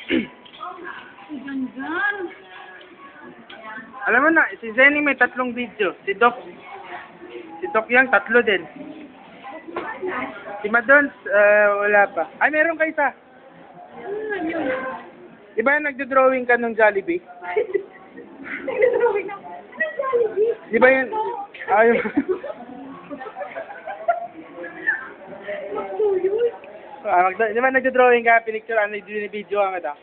Ganyan. Alam mo na, si Zenny may 3 video. Si Doc Yang 3 din. Si Madons, wala pa. Ay, meron ka isa. Ano yun? Di ba yung nagdo-drawing ka nung Jollibee? Nagdadrawing ako. Anong Jollibee? Di ba yun? Ayun. Di ba nagdo-drawing ka, pinicture, video ka kita?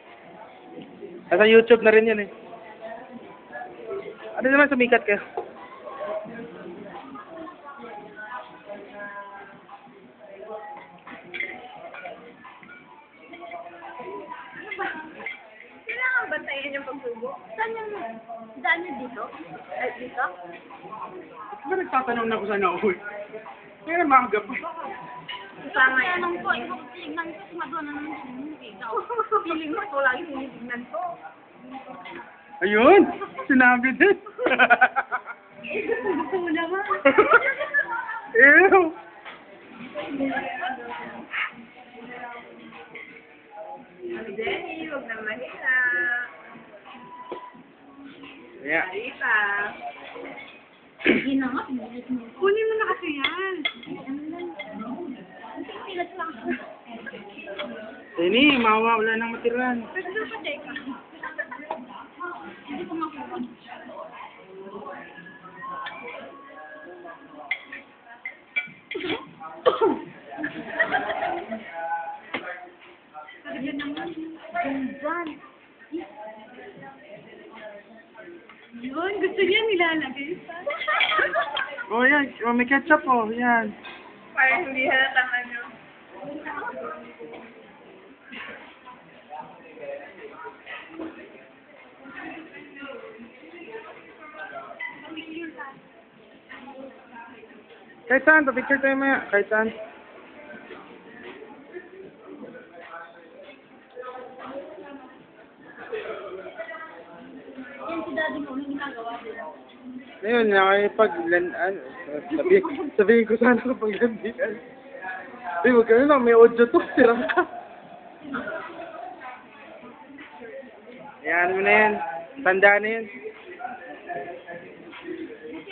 Nasa YouTube na rin yun eh. Ano naman sumikat ka? Kailangan bantayan yung pagsubok. Saan yung daan niyo dito? Ay, dito? Di ba nagtatanong na kung saan ako eh? Kaya maaga pa. Kasama yan. Tanong ko, ikaw tignan ko, si Madonna naman hindi ikaw. Feeling mo, ikaw lagi tinitignan ko. Ayun! Sinabi din! Gusto mo naman. Ew! Jenny, huwag na mahina. Yeah. Marita. Sige na nga, pinilit mo. Kunin mo na kasi yan. Pilat lang. Zenny, mawawala ng matiran. Pwede na pa check. Hindi ko makuha. Sabi naman. Ganyan. Yun, gusto niya nilalagay. Oh, yan. Oh, may ketchup oh. Yan. Parang hindi halatang ano. Kahit saan, pa-picture tayo maya. Kahit saan. Yan si daddy mo, may ginagawa din. Ayun, sabihin ko sana kapag landian. Ay, wag ka na, may audio to. Sira ka. Ayan mo na yan. Tandaan na yan.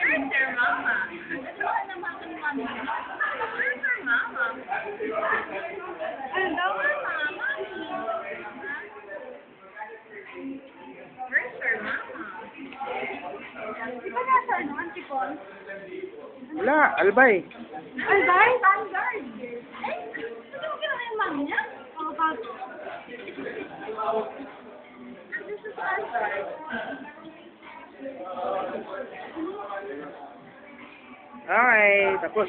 Where's their mama? Ano naman ang mama? Where's their mama? Ano daw ang mama? Where's their mama? Di ba nasa ano, Antipon? Wala, Albay. Albay? Vanguard. Eh, hindi mo kilala yung mama niya? Oo, bago. Ano sa Albay? Okay, tapos.